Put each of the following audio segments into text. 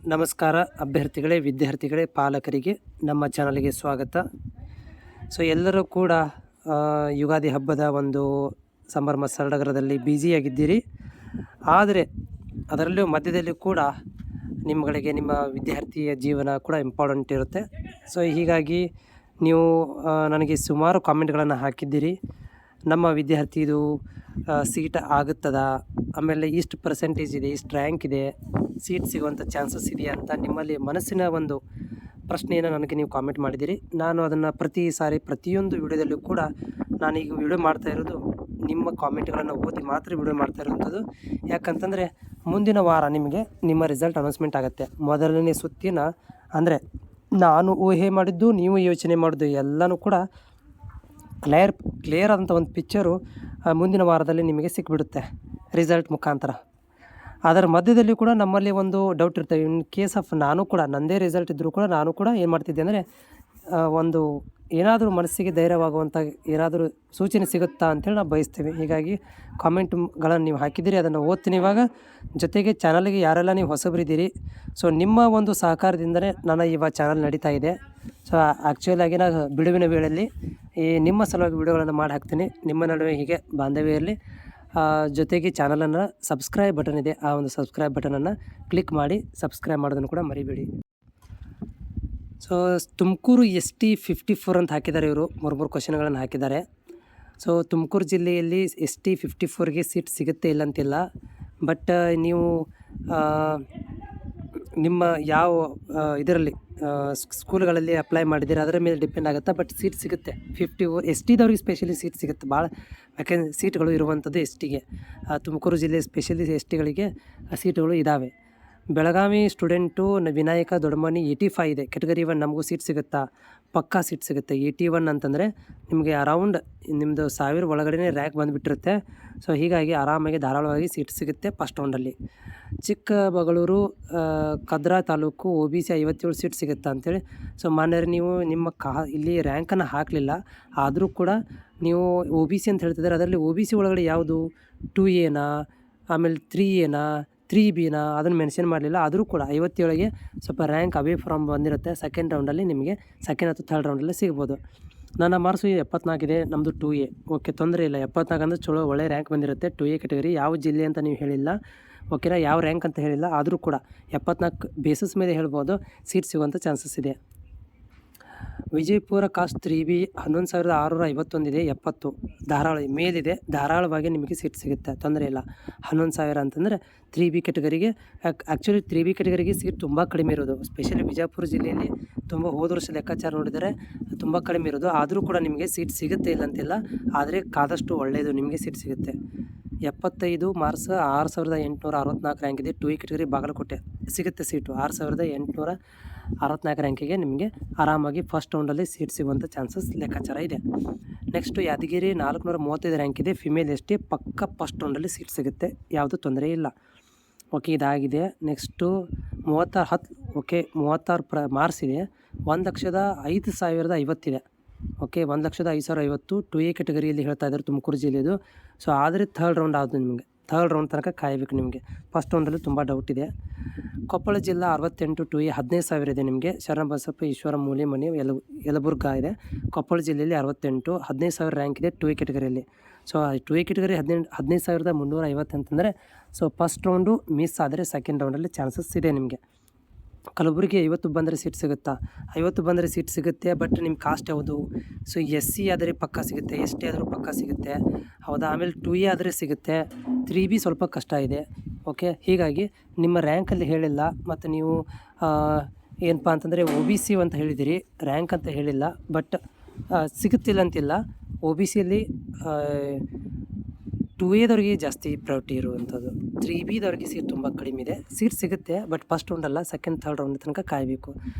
ನಮಸ್ಕಾರ ಅಭ್ಯರ್ಥಿಗಳೇ, ವಿದ್ಯಾರ್ಥಿಗಳೇ, ಪಾಲಕರಿಗೆ ನಮ್ಮ ಚಾನಲ್ಗೆ ಸ್ವಾಗತ. ಎಲ್ಲರೂ ಕೂಡ ಯುಗಾದಿ ಹಬ್ಬದ ಒಂದು ಸಂಭ್ರಮ ಸಡಗರದಲ್ಲಿ ಬ್ಯುಸಿಯಾಗಿದ್ದೀರಿ. ಆದರೆ ಅದರಲ್ಲೂ ಮಧ್ಯದಲ್ಲಿ ಕೂಡ ನಿಮ್ಮಗಳಿಗೆ ನಿಮ್ಮ ವಿದ್ಯಾರ್ಥಿಯ ಜೀವನ ಕೂಡ ಇಂಪಾರ್ಟೆಂಟ್ ಇರುತ್ತೆ. ಹೀಗಾಗಿ ನೀವು ನನಗೆ ಸುಮಾರು ಕಾಮೆಂಟ್ಗಳನ್ನು ಹಾಕಿದ್ದೀರಿ. ನಮ್ಮ ವಿದ್ಯಾರ್ಥಿದು ಸೀಟ್ ಆಗುತ್ತದಾ, ಆಮೇಲೆ ಇಷ್ಟು ಪರ್ಸೆಂಟೇಜ್ ಇದೆ, ಇಷ್ಟು ರ್ಯಾಂಕ್ ಇದೆ, ಸೀಟ್ ಸಿಗುವಂಥ ಚಾನ್ಸಸ್ ಇದೆಯಾ ಅಂತ ನಿಮ್ಮಲ್ಲಿ ಮನಸ್ಸಿನ ಒಂದು ಪ್ರಶ್ನೆಯನ್ನು ನನಗೆ ನೀವು ಕಾಮೆಂಟ್ ಮಾಡಿದ್ದೀರಿ. ನಾನು ಅದನ್ನು ಪ್ರತಿಯೊಂದು ವಿಡಿಯೋದಲ್ಲೂ ಕೂಡ ನಾನೀಗ ವಿಡಿಯೋ ಮಾಡ್ತಾ ಇರೋದು ನಿಮ್ಮ ಕಾಮೆಂಟ್ಗಳನ್ನು ಓದಿ ಮಾತ್ರ ವಿಡಿಯೋ ಮಾಡ್ತಾ ಇರುವಂಥದ್ದು. ಯಾಕಂತಂದರೆ ಮುಂದಿನ ವಾರ ನಿಮಗೆ ನಿಮ್ಮ ರಿಸಲ್ಟ್ ಅನೌನ್ಸ್ಮೆಂಟ್ ಆಗುತ್ತೆ. ಮೊದಲನೇ ಸುತ್ತಿನ ಅಂದರೆ ನಾನು ಊಹೆ ಮಾಡಿದ್ದು, ನೀವು ಯೋಚನೆ ಮಾಡಿದ್ದು ಎಲ್ಲನೂ ಕೂಡ ಕ್ಲಿಯರ್ ಆದಂಥ ಒಂದು ಪಿಕ್ಚರು ಮುಂದಿನ ವಾರದಲ್ಲಿ ನಿಮಗೆ ಸಿಕ್ಬಿಡುತ್ತೆ ರಿಸಲ್ಟ್ ಮುಖಾಂತರ. ಅದರ ಮಧ್ಯದಲ್ಲಿ ಕೂಡ ನಮ್ಮಲ್ಲಿ ಒಂದು ಡೌಟ್ ಇರ್ತವೆ. ಇನ್ ಕೇಸ್ ಆಫ್ ನಾನು ಕೂಡ ನನ್ನದೇ ರಿಸಲ್ಟ್ ಇದ್ದರೂ ಕೂಡ ನಾನು ಕೂಡ ಏನು ಮಾಡ್ತಿದ್ದೆ ಅಂದರೆ ಒಂದು ಏನಾದರೂ ಮನಸ್ಸಿಗೆ ಧೈರ್ಯವಾಗುವಂಥ ಏನಾದರೂ ಸೂಚನೆ ಸಿಗುತ್ತಾ ಅಂತೇಳಿ ನಾವು ಬಯಸ್ತೇವೆ. ಹೀಗಾಗಿ ಕಾಮೆಂಟ್ಗಳನ್ನು ನೀವು ಹಾಕಿದ್ದೀರಿ, ಅದನ್ನು ಓದ್ತೀನಿ ಇವಾಗ. ಜೊತೆಗೆ ಚಾನಲ್ಗೆ ಯಾರೆಲ್ಲ ನೀವು ಹೊಸಬರಿದ್ದೀರಿ, ನಿಮ್ಮ ಒಂದು ಸಹಕಾರದಿಂದಲೇ ನನ್ನ ಇವಾಗ ಚಾನಲ್ ನಡೀತಾ ಇದೆ. ಆ್ಯಕ್ಚುಲಾಗಿ ನಾನು ಬಿಡುವಿನ ವೇಳೆಯಲ್ಲಿ ನಿಮ್ಮ ಸಲುವಾಗಿ ವಿಡಿಯೋಗಳನ್ನು ಮಾಡಿ ಹಾಕ್ತೀನಿ. ನಿಮ್ಮ ನಡುವೆ ಹೀಗೆ ಬಾಂಧವ್ಯ ಇರಲಿ. ಜೊತೆಗೆ ಚಾನಲನ್ನು ಸಬ್ಸ್ಕ್ರೈಬ್ ಬಟನ್ ಇದೆ, ಆ ಒಂದು ಸಬ್ಸ್ಕ್ರೈಬ್ ಬಟನನ್ನು ಕ್ಲಿಕ್ ಮಾಡಿ ಸಬ್ಸ್ಕ್ರೈಬ್ ಮಾಡೋದನ್ನು ಕೂಡ ಮರಿಬೇಡಿ. ತುಮಕೂರು ST 54 ಅಂತ ಹಾಕಿದ್ದಾರೆ. ಇವರು ಮೂರು ಕ್ವಶನ್ಗಳನ್ನು ಹಾಕಿದ್ದಾರೆ. ತುಮಕೂರು ಜಿಲ್ಲೆಯಲ್ಲಿ ST 54ಗೆ ಸೀಟ್ ಸಿಗುತ್ತೆ ಇಲ್ಲ ಅಂತಿಲ್ಲ. ಬಟ್ ನೀವು ನಿಮ್ಮ ಯಾವ ಇದರಲ್ಲಿ ಸ್ಕೂಲ್ಗಳಲ್ಲಿ ಅಪ್ಲೈ ಮಾಡಿದ್ದೀರಿ ಅದರ ಮೇಲೆ ಡಿಪೆಂಡ್ ಆಗುತ್ತೆ. ಬಟ್ ಸೀಟ್ ಸಿಗುತ್ತೆ. 54 STದವ್ರಿಗೆ ಸ್ಪೆಷಲಿ ಸೀಟ್ ಸಿಗುತ್ತೆ. ಭಾಳ ಸೀಟ್ಗಳು ಇರುವಂಥದ್ದು STಗೆ. ತುಮಕೂರು ಜಿಲ್ಲೆ ಸ್ಪೆಷಲಿ STಗಳಿಗೆ ಸೀಟುಗಳು ಇದ್ದಾವೆ. ಬೆಳಗಾವಿ ಸ್ಟೂಡೆಂಟು ವಿನಾಯಕ ದೊಡ್ಡಮನಿ 85 ಇದೆ. ಕೆಟಗರಿ 1 ನಮಗೂ ಸೀಟ್ ಸಿಗುತ್ತಾ? ಪಕ್ಕಾ ಸೀಟ್ ಸಿಗುತ್ತೆ. 81 ಅಂತಂದರೆ ನಿಮಗೆ ಅರೌಂಡ್ ನಿಮ್ಮದು 1000 ಒಳಗಡೆ ರ್ಯಾಂಕ್ ಬಂದುಬಿಟ್ಟಿರುತ್ತೆ. ಹೀಗಾಗಿ ಆರಾಮಾಗಿ ಧಾರಾಳವಾಗಿ ಸೀಟ್ ಸಿಗುತ್ತೆ ಫಸ್ಟ್ ರೌಂಡಲ್ಲಿ. ಚಿಕ್ಕಮಗಳೂರು ಕದ್ರಾ ತಾಲೂಕು OBC 57 ಸೀಟ್ ಸಿಗುತ್ತಾ ಅಂತೇಳಿ. ಮಾನ್ಯರು ನೀವು ನಿಮ್ಮ ಇಲ್ಲಿ ರ್ಯಾಂಕನ್ನು ಹಾಕಲಿಲ್ಲ, ಆದರೂ ಕೂಡ ನೀವು OBC ಅಂತ ಹೇಳ್ತಿದ್ದಾರೆ. ಅದರಲ್ಲಿ OBC ಒಳಗಡೆ ಯಾವುದು 2Aನಾ, ಆಮೇಲೆ 3Aನಾ, 3Bನಾ ಅದನ್ನು ಮೆನ್ಷನ್ ಮಾಡಲಿಲ್ಲ. ಆದರೂ ಕೂಡ 57ಗೆ ಸ್ವಲ್ಪ ರ್ಯಾಂಕ್ ಅವೇ ಫ್ರಮ್ ಬಂದಿರುತ್ತೆ. ಸೆಕೆಂಡ್ ರೌಂಡಲ್ಲಿ ನಿಮಗೆ ಸೆಕೆಂಡ್ ಅಥವಾ ಥರ್ಡ್ ರೌಂಡಲ್ಲಿ ಸಿಗ್ಬೋದು. ನನ್ನ ಮಾರ್ಕ್ಸು 74 ಇದೆ, ನಮ್ಮದು 2A. ಓಕೆ, ತೊಂದರೆ ಇಲ್ಲ. 74 ಅಂದರೆ ಚಲೋ ಒಳ್ಳೆ ರ್ಯಾಂಕ್ ಬಂದಿರುತ್ತೆ. 2A category. ಯಾವ ಜಿಲ್ಲೆ ಅಂತ ನೀವು ಹೇಳಿಲ್ಲ, ಓಕೆನಾ, ಯಾವ ರ್ಯಾಂಕ್ ಅಂತ ಹೇಳಿಲ್ಲ. ಆದರೂ ಕೂಡ 74 ಬೇಸಿಸ್ ಮೇಲೆ ಹೇಳ್ಬೋದು ಸೀಟ್ ಸಿಗುವಂಥ ಚಾನ್ಸಸ್ ಇದೆ. ವಿಜಯಪುರ ಕಾಸ್ಟ್ 3B 11,651 ಇದೆ. 70 ಧಾರಾಳ ಮೇಲಿದೆ. ಧಾರಾಳವಾಗಿ ನಿಮಗೆ ಸೀಟ್ ಸಿಗುತ್ತೆ, ತೊಂದರೆ ಇಲ್ಲ. 11,000 ಅಂತಂದರೆ 3B ಕೆಟಗರಿಗೆ. ಆ್ಯಕ್ಚುಲಿ 3B ಕೆಟಗರಿಗೆ ಸೀಟ್ ತುಂಬ ಕಡಿಮೆ ಇರೋದು. ಸ್ಪೆಷಲಿ ವಿಜಯಪುರ ಜಿಲ್ಲೆಯಲ್ಲಿ ತುಂಬ ಹೋದ ವರ್ಷ ಲೆಕ್ಕಾಚಾರ ನೋಡಿದರೆ ತುಂಬ ಕಡಿಮೆ ಇರೋದು. ಆದರೂ ಕೂಡ ನಿಮಗೆ ಸೀಟ್ ಸಿಗುತ್ತೆ ಇಲ್ಲ ಅಂತಿಲ್ಲ, ಆದರೆ ಕಾದಷ್ಟು ಒಳ್ಳೆಯದು, ನಿಮಗೆ ಸೀಟ್ ಸಿಗುತ್ತೆ. 75 ಮಾರ್ಕ್ಸ್ 6,864 ರ್ಯಾಂಕ್ ಇದೆ. 2A ಕೆಟಗರಿ ಬಾಗಲಕೋಟೆ ಸಿಗುತ್ತೆ ಸೀಟು. 6,864 ರ್ಯಾಂಕಿಗೆ ನಿಮಗೆ ಆರಾಮಾಗಿ ಫಸ್ಟ್ ರೌಂಡಲ್ಲಿ ಸೀಟ್ ಸಿಗುವಂಥ ಚಾನ್ಸಸ್ ಲೆಕ್ಕಾಚಾರ ಇದೆ. ನೆಕ್ಸ್ಟು ಯಾದಗಿರಿ 435 ರ್ಯಾಂಕ್ ಇದೆ. ಫಿಮೇಲ್ ST ಪಕ್ಕ ಫಸ್ಟ್ ರೌಂಡಲ್ಲಿ ಸೀಟ್ ಸಿಗುತ್ತೆ, ಯಾವುದೂ ತೊಂದರೆ ಇಲ್ಲ. ಓಕೆ, ಇದಾಗಿದೆ. ನೆಕ್ಸ್ಟು 36 ಮಾರ್ಕ್ಸ್ ಇದೆ. 1,05,050 ಇದೆ. ಓಕೆ, 1,05,050 2A ಕೆಟಗರಿಯಲ್ಲಿ ಹೇಳ್ತಾ ಇದ್ದಾರೆ ತುಮಕೂರು ಜಿಲ್ಲೆದು. ಆದರೆ ಥರ್ಡ್ ರೌಂಡ್ ಆವುದು. ನಿಮಗೆ ಥರ್ಡ್ ರೌಂಡ್ ತನಕ ಕಾಯಬೇಕು. ನಿಮಗೆ ಫಸ್ಟ್ ರೌಂಡಲ್ಲಿ ತುಂಬ ಡೌಟ್ ಇದೆ. ಕೊಪ್ಪಳ ಜಿಲ್ಲಾ 68 2A 15,000 ಇದೆ. ನಿಮಗೆ ಶರಣಬಸಪ್ಪ ಈಶ್ವರ ಮೂಲೆ ಮನೆ ಯಲಬುರ್ಗಾ ಇದೆ. ಕೊಪ್ಪಳ ಜಿಲ್ಲೆಯಲ್ಲಿ 68 15,000 ರ್ಯಾಂಕ್ ಇದೆ 2A ಕೆಟಗರಿಯಲ್ಲಿ. 2A ಕೆಟಗರಿ 15,350 ಅಂತಂದರೆ ಫಸ್ಟ್ ರೌಂಡು ಮಿಸ್ ಆದರೆ ಸೆಕೆಂಡ್ ರೌಂಡಲ್ಲಿ ಚಾನ್ಸಸ್ ಇದೆ ನಿಮಗೆ. ಕಲಬುರಗಿ 50 ಬಂದರೆ ಸೀಟ್ ಸಿಗುತ್ತಾ? 50 ಬಂದರೆ ಸೀಟ್ ಸಿಗುತ್ತೆ. ಬಟ್ ನಿಮ್ಮ ಕಾಸ್ಟ್ ಯಾವುದು? SC ಆದರೆ ಪಕ್ಕ ಸಿಗುತ್ತೆ, ST ಆದರೂ ಪಕ್ಕ ಸಿಗುತ್ತೆ, ಹೌದಾ? ಆಮೇಲೆ 2A ಆದರೆ ಸಿಗುತ್ತೆ. 3B ಸ್ವಲ್ಪ ಕಷ್ಟ ಇದೆ. ಓಕೆ, ಹೀಗಾಗಿ ನಿಮ್ಮ ರ್ಯಾಂಕಲ್ಲಿ ಹೇಳಿಲ್ಲ. ಮತ್ತು ನೀವು ಏನಪ್ಪ ಅಂತಂದರೆ OBC ಅಂತ ಹೇಳಿದಿರಿ, ರ್ಯಾಂಕ್ ಅಂತ ಹೇಳಿಲ್ಲ. ಬಟ್ ಸಿಗುತ್ತಿಲ್ಲ ಅಂತಿಲ್ಲ. OBCಯಲ್ಲಿ 2Aದವ್ರಿಗೆ ಜಾಸ್ತಿ ಪ್ರಯಾರಿಟಿ ಇರುವಂಥದ್ದು. 3Bದವ್ರಿಗೆ ಸೀಟ್ ತುಂಬ ಕಡಿಮೆ ಇದೆ. ಸೀಟ್ ಸಿಗುತ್ತೆ, ಬಟ್ ಫಸ್ಟ್ ರೌಂಡ್ ಅಲ್ಲ, ಸೆಕೆಂಡ್ ಥರ್ಡ್ ರೌಂಡ್ ತನಕ ಕಾಯಬೇಕು.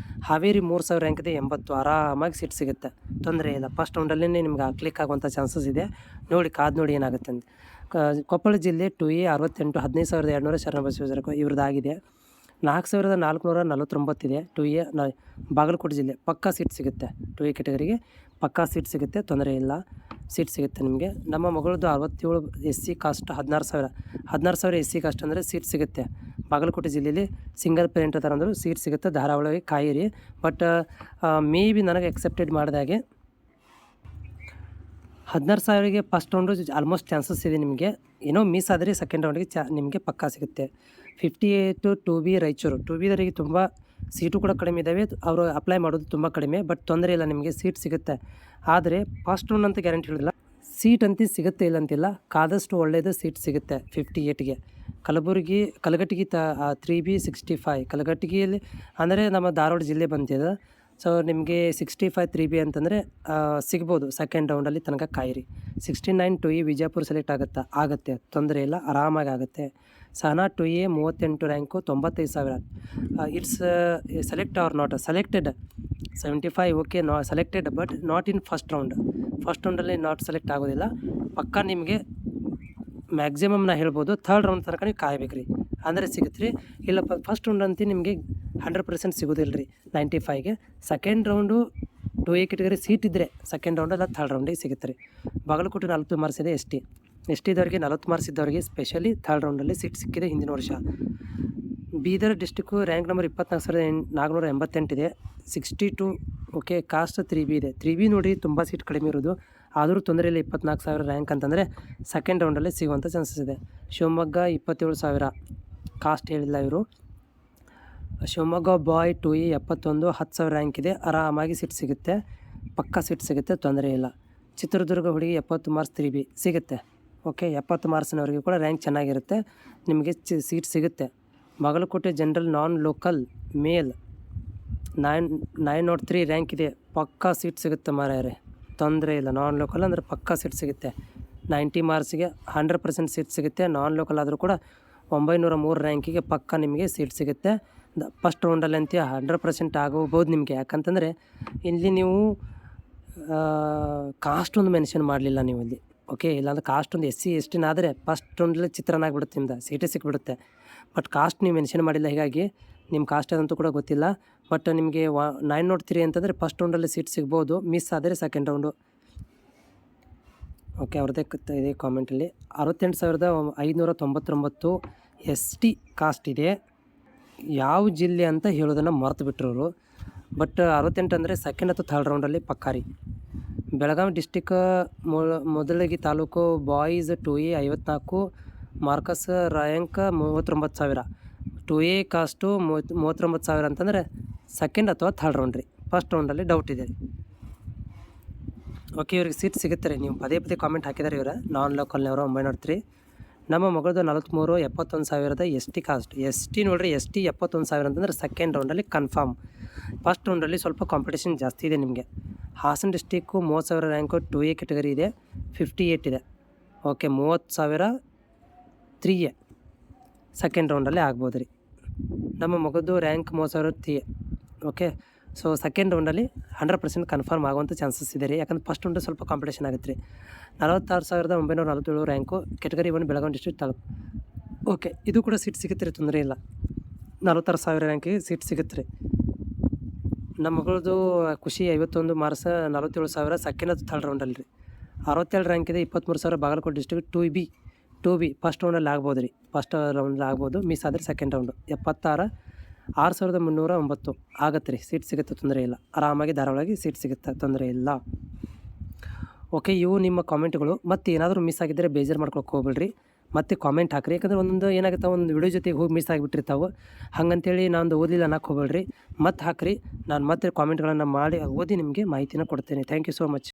ಹಾವೇರಿ 3,000 ರ್ಯಾಂಕ್ ಇದೆ. 80 ಆರಾಮಾಗಿ ಸೀಟ್ ಸಿಗುತ್ತೆ, ತೊಂದರೆ ಇಲ್ಲ. ಫಸ್ಟ್ ರೌಂಡಲ್ಲೇ ನಿಮ್ಗೆ ಕ್ಲಿಕ್ ಆಗುವಂಥ ಚಾನ್ಸಸ್ ಇದೆ. ಕಾದು ನೋಡಿ ಏನಾಗುತ್ತೆ ಅಂತ. ಕೊಪ್ಪಳ ಜಿಲ್ಲೆ 2A 68 15,200 ಶರಣಬಸವೇಶ್ವರ ಇವ್ರದ್ದಾಗಿದೆ. 4449 ಇದೆ. 2A ಬಾಗಲಕೋಟೆ ಜಿಲ್ಲೆ ಪಕ್ಕಾ ಸೀಟ್ ಸಿಗುತ್ತೆ. 2A ಕ್ಯಾಟಗರಿಗೆ ಪಕ್ಕಾ ಸೀಟ್ ಸಿಗುತ್ತೆ, ತೊಂದರೆ ಇಲ್ಲ, ಸೀಟ್ ಸಿಗುತ್ತೆ ನಿಮಗೆ. ನಮ್ಮ ಮಗಳದ್ದು 67 SC ಕಾಸ್ಟ್ 16,000 SC ಕಾಸ್ಟ್ ಅಂದರೆ ಸೀಟ್ ಸಿಗುತ್ತೆ. ಬಾಗಲಕೋಟೆ ಜಿಲ್ಲೆಯಲ್ಲಿ ಸಿಂಗಲ್ ಪೇರೆಂಟ್ ಅದಾರ ಅಂದರೂ ಸೀಟ್ ಸಿಗುತ್ತೆ. ಧಾರಾವಾಳವಾಗಿ ಕಾಯಿರಿ. ಬಟ್ ಮೇ ಬಿ ನನಗೆ ಎಕ್ಸೆಪ್ಟೆಡ್ ಮಾಡಿದಾಗೆ 16,000ಗೆ ಫಸ್ಟ್ ರೌಂಡು ಆಲ್ಮೋಸ್ಟ್ ಚಾನ್ಸಸ್ ಇದೆ ನಿಮಗೆ. ಏನೋ ಮಿಸ್ ಆದರೆ ಸೆಕೆಂಡ್ ರೌಂಡಿಗೆ ನಿಮಗೆ ಪಕ್ಕಾ ಸಿಗುತ್ತೆ. 58 2B ರಾಯಚೂರು. 2Bದವರಿಗೆ ತುಂಬ ಸೀಟು ಕೂಡ ಕಡಿಮೆ ಇದ್ದಾವೆ. ಅವರು ಅಪ್ಲೈ ಮಾಡೋದು ತುಂಬ ಕಡಿಮೆ, ಬಟ್ ತೊಂದರೆ ಇಲ್ಲ, ನಿಮಗೆ ಸೀಟ್ ಸಿಗುತ್ತೆ. ಆದರೆ ಫಸ್ಟ್ ರೌಂಡ್ ಅಂತ ಗ್ಯಾರಂಟಿ ಹೇಳಿಲ್ಲ, ಸೀಟ್ ಅಂತ ಸಿಗುತ್ತೆ ಇಲ್ಲ ಅಂತಿಲ್ಲ, ಕಾದಷ್ಟು ಒಳ್ಳೆಯದು ಸೀಟ್ ಸಿಗುತ್ತೆ. 58ಗೆ ಕಲಘಟಗಿ 3B 65 ಕಲಘಟಗಿಯಲ್ಲಿ ಅಂದರೆ ನಮ್ಮ ಧಾರವಾಡ ಜಿಲ್ಲೆ ಬಂದಿದೆ. ಸೊ ನಿಮಗೆ 65 3B ಅಂತಂದರೆ ಸಿಗ್ಬೋದು. ಸೆಕೆಂಡ್ ರೌಂಡಲ್ಲಿ ತನಕ ಕಾಯಿರಿ. 69 2E ವಿಜಯಪುರ ಸೆಲೆಕ್ಟ್ ಆಗುತ್ತೆ, ತೊಂದರೆ ಇಲ್ಲ, ಆರಾಮಾಗಿ ಆಗುತ್ತೆ. Sahana 2A 38 rank 95,000. It's select or not selected. 75 okay, selected but not in first ರೌಂಡಲ್ಲಿ ನಾಟ್ ಸೆಲೆಕ್ಟ್ ಆಗೋದಿಲ್ಲ. ಪಕ್ಕಾ ನಿಮಗೆ ಮ್ಯಾಕ್ಸಿಮಮ್ ನಾ ಹೇಳ್ಬೋದು ಥರ್ಡ್ ರೌಂಡ್ ತನಕ ನೀವು ಕಾಯಬೇಕು ರೀ, ಅಂದರೆ ಸಿಗುತ್ತೆ ರೀ. ಇಲ್ಲಪ್ಪ ಫಸ್ಟ್ ರೌಂಡ್ ಅಂತ ನಿಮಗೆ 100% ಸಿಗೋದಿಲ್ಲ ರೀ 95ಗೆ. Second round 2A category seat ಇದ್ದರೆ ಸೆಕೆಂಡ್ ರೌಂಡಲ್ಲ ಥರ್ಡ್ ರೌಂಡಿಗೆ ಸಿಗುತ್ತೆ ರೀ. ಬಾಗಲಕೋಟೆ 40 ಮಾರ್ಕ್ಸ್ ಇದೆ. ಎಸ್ ಟಿದವರಿಗೆ 40 ಮಾರ್ಕ್ಸ್ ಇದ್ದವರಿಗೆ ಸ್ಪೆಷಲಿ ಥರ್ಡ್ ರೌಂಡಲ್ಲಿ ಸೀಟ್ ಸಿಕ್ಕಿದೆ ಹಿಂದಿನ ವರ್ಷ. ಬೀದರ್ ಡಿಸ್ಟಿಕ್ಕು ರ್ಯಾಂಕ್ ನಂಬರ್ 24,488 ಇದೆ. 62 ಓಕೆ, ಕಾಸ್ಟ್ 3B ಇದೆ. 3B ನೋಡಿ ತುಂಬ ಸೀಟ್ ಕಡಿಮೆ ಇರೋದು, ಆದರೂ ತೊಂದರೆ ಇಲ್ಲ. 24,000 ರ್ಯಾಂಕ್ ಅಂತಂದರೆ ಸೆಕೆಂಡ್ ರೌಂಡಲ್ಲಿ ಸಿಗುವಂಥ ಚಾನ್ಸಸ್ ಇದೆ. ಶಿವಮೊಗ್ಗ 27,000 ಕಾಸ್ಟ್ ಹೇಳಿಲ್ಲ ಇವರು. ಶಿವಮೊಗ್ಗ ಬಾಯ್ 2E 71 10,000 ರ್ಯಾಂಕ್ ಇದೆ, ಆರಾಮಾಗಿ ಸೀಟ್ ಸಿಗುತ್ತೆ, ಪಕ್ಕಾ ಸೀಟ್ ಸಿಗುತ್ತೆ, ತೊಂದರೆ ಇಲ್ಲ. ಚಿತ್ರದುರ್ಗ ಹುಡುಗಿ 70 ಮಾರ್ಕ್ಸ್ 3B ಸಿಗುತ್ತೆ. ಓಕೆ, 70 ಮಾರ್ಕ್ಸ್ನವರೆಗೂ ಕೂಡ ರ್ಯಾಂಕ್ ಚೆನ್ನಾಗಿರುತ್ತೆ, ನಿಮಗೆ ಸೀಟ್ ಸಿಗುತ್ತೆ. ಬಾಗಲಕೋಟೆ ಜನರಲ್ ನಾನ್ ಲೋಕಲ್ ಮೇಲ್ 903 ರ್ಯಾಂಕ್ ಇದೆ, ಪಕ್ಕಾ ಸೀಟ್ ಸಿಗುತ್ತೆ ಮಾರಾಯರೆ, ತೊಂದರೆ ಇಲ್ಲ. ನಾನ್ ಲೋಕಲ್ ಅಂದರೆ ಪಕ್ಕಾ ಸೀಟ್ ಸಿಗುತ್ತೆ. 90 ಮಾರ್ಕ್ಸಿಗೆ 100% ಸೀಟ್ ಸಿಗುತ್ತೆ. ನಾನ್ ಲೋಕಲ್ ಆದರೂ ಕೂಡ 903 ರ್ಯಾಂಕಿಗೆ ಪಕ್ಕಾ ನಿಮಗೆ ಸೀಟ್ ಸಿಗುತ್ತೆ. ಫಸ್ಟ್ ರೌಂಡಲ್ಲಿ ಅಂತ 100% ಆಗೋಗ್ಬೋದು ನಿಮಗೆ. ಯಾಕಂತಂದರೆ ಇಲ್ಲಿ ನೀವು ಕಾಸ್ಟ್ ಒಂದು ಮೆನ್ಷನ್ ಮಾಡಲಿಲ್ಲ ನೀವು ಇಲ್ಲಿ. ಓಕೆ, ಇಲ್ಲಾಂದ್ರೆ ಕಾಸ್ಟ್ ಒಂದು SC ST ಆದರೆ ಫಸ್ಟ್ ರೌಂಡಲ್ಲಿ ಚಿತ್ರಾನ್ನ ಆಗಿಬಿಡುತ್ತೆ, ನಿಮ್ದು ಸೀಟೇ ಸಿಕ್ಬಿಡುತ್ತೆ. ಬಟ್ ಕಾಸ್ಟ್ ನೀವು ಮೆನ್ಷನ್ ಮಾಡಿಲ್ಲ, ಹೀಗಾಗಿ ನಿಮ್ಮ ಕಾಸ್ಟ್ ಅದಂತೂ ಕೂಡ ಗೊತ್ತಿಲ್ಲ. ಬಟ್ ನಿಮಗೆ 903 ಅಂತಂದರೆ ಫಸ್ಟ್ ರೌಂಡಲ್ಲಿ ಸೀಟ್ ಸಿಗ್ಬೋದು, ಮಿಸ್ ಆದರೆ ಸೆಕೆಂಡ್ ರೌಂಡು. ಓಕೆ, ಅವ್ರದ್ದೇ ಇದೆ ಕಾಮೆಂಟಲ್ಲಿ. 68,599 ST ಕಾಸ್ಟ್ ಇದೆ. ಯಾವ ಜಿಲ್ಲೆ ಅಂತ ಹೇಳೋದನ್ನು ಮರೆತು ಬಿಟ್ಟರು. ಬಟ್ 68 ಅಂದರೆ ಸೆಕೆಂಡ್ ಅಥವಾ ಥರ್ಡ್ ರೌಂಡಲ್ಲಿ ಪಕ್ಕಾರಿ. ಬೆಳಗಾವಿ ಡಿಸ್ಟಿಕ್ ಮೊದಲಿಗೆ taluk boys 2A 54 Marcus rank 39,000. 2A cost 39,000 ಅಂತಂದರೆ ಸೆಕೆಂಡ್ ಅಥವಾ ಥರ್ಡ್ ರೌಂಡ್ ರೀ. ಫಸ್ಟ್ ರೌಂಡಲ್ಲಿ ಡೌಟ್ ಇದೆ. ಓಕೆ, ಇವ್ರಿಗೆ ಸೀಟ್ ಸಿಗುತ್ತೆ ರೀ. ನೀವು ಪದೇ ಕಾಮೆಂಟ್ ಹಾಕಿದ್ದಾರೆ ಇವರು ನಾನ್ ಲೋಕಲ್ನವರು 903. ನಮ್ಮ ಮಗಳದು 43 71,000 ST ಕಾಸ್ಟ್. ST ನೋಡಿರಿ, ST 71,000 ಅಂತಂದರೆ ಸೆಕೆಂಡ್ ರೌಂಡಲ್ಲಿ ಕನ್ಫರ್ಮ್. ಫಸ್ಟ್ ರೌಂಡಲ್ಲಿ ಸ್ವಲ್ಪ ಕಾಂಪಿಟೇಷನ್ ಜಾಸ್ತಿ ಇದೆ ನಿಮಗೆ. Hassan district 30,000 rank 2A category ಇದೆ, 58 ಇದೆ. ಓಕೆ, 30,000 3A ಸೆಕೆಂಡ್ ರೌಂಡಲ್ಲೇ ಆಗ್ಬೋದು ರೀ. ನಮ್ಮ ಮಗದ್ದು rank 30,000 3A. Okay, so second ರೌಂಡಲ್ಲಿ 100% ಕನ್ಫರ್ಮ್ ಆಗುವಂಥ ಚಾನ್ಸಸ್ ಇದೆ ರೀ. ಯಾಕಂದ್ರೆ ಫಸ್ಟ್ ರೌಂಡ್ ಸ್ವಲ್ಪ ಕಾಂಪಿಟೇಷನ್ ಆಗುತ್ತೆ ರೀ. 46,947 rank category 1 Belagavi district taluk. Okay, ಇದು ಕೂಡ ಸೀಟ್ ಸಿಗುತ್ತೆ ರೀ, ತೊಂದರೆ ಇಲ್ಲ. 46,000 ರ್ಯಾಂಕಿಗೆ ಸೀಟ್ ಸಿಗುತ್ತೆ ರೀ. ನಮ್ಮ ಮಗಳದು ಖುಷಿ 51 ಮಾರ್ಕ್ಸ್ 47,000 ಸೆಕೆಂಡ್ ಅಥವಾ ಥರ್ಡ್ ರೌಂಡಲ್ಲಿ ರೀ. 67 ರ್ಯಾಂಕ್ ಇದೆ, 23,000 ಬಾಗಲಕೋಟೆ ಡಿಸ್ಟ್ರಿಕ್ಟ್ 2B ಫಸ್ಟ್ ರೌಂಡಲ್ಲಿ ಆಗ್ಬೋದು ರೀ. ಫಸ್ಟ್ ರೌಂಡಲ್ಲಿ ಆಗ್ಬೋದು, ಮಿಸ್ ಆದರೆ ಸೆಕೆಂಡ್ ರೌಂಡು. 76 6,309 ಆಗುತ್ತೆ ರೀ, ಸೀಟ್ ಸಿಗುತ್ತೆ, ತೊಂದರೆ ಇಲ್ಲ. ಆರಾಮಾಗಿ ಧಾರಾವಾಳವಾಗಿ ಸೀಟ್ ಸಿಗುತ್ತೆ, ತೊಂದರೆ ಇಲ್ಲ. ಓಕೆ, ಇವು ನಿಮ್ಮ ಕಾಮೆಂಟ್ಗಳು. ಮತ್ತು ಏನಾದರೂ ಮಿಸ್ ಆಗಿದ್ದರೆ ಬೇಜಾರು ಮಾಡ್ಕೊಳಕ್ಕೆ ಹೋಗ್ಬೇಡ್ರಿ, ಮತ್ತು ಕಾಮೆಂಟ್ ಹಾಕಿರಿ. ಯಾಕಂದ್ರೆ ಒಂದೊಂದು ಏನಾಗುತ್ತೆ, ಒಂದು ವಿಡಿಯೋ ಜೊತೆಗೆ ಹೋಗಿ ಮಿಸ್ ಆಗಿಬಿಟ್ಟಿರ್ತಾವೆ. ಹಾಗಂತೇಳಿ ನಾನು ಓದಿಲ್ಲ ಅನ್ನಕ್ಕೆ ಹೋಗ್ಬೇಡ್ರಿ, ಮತ್ತೆ ಹಾಕಿರಿ. ನಾನು ಮತ್ತೆ ಕಾಮೆಂಟ್ಗಳನ್ನು ಮಾಡಿ ಓದಿ ನಿಮಗೆ ಮಾಹಿತಿನ ಕೊಡ್ತೇನೆ. Thank you so much.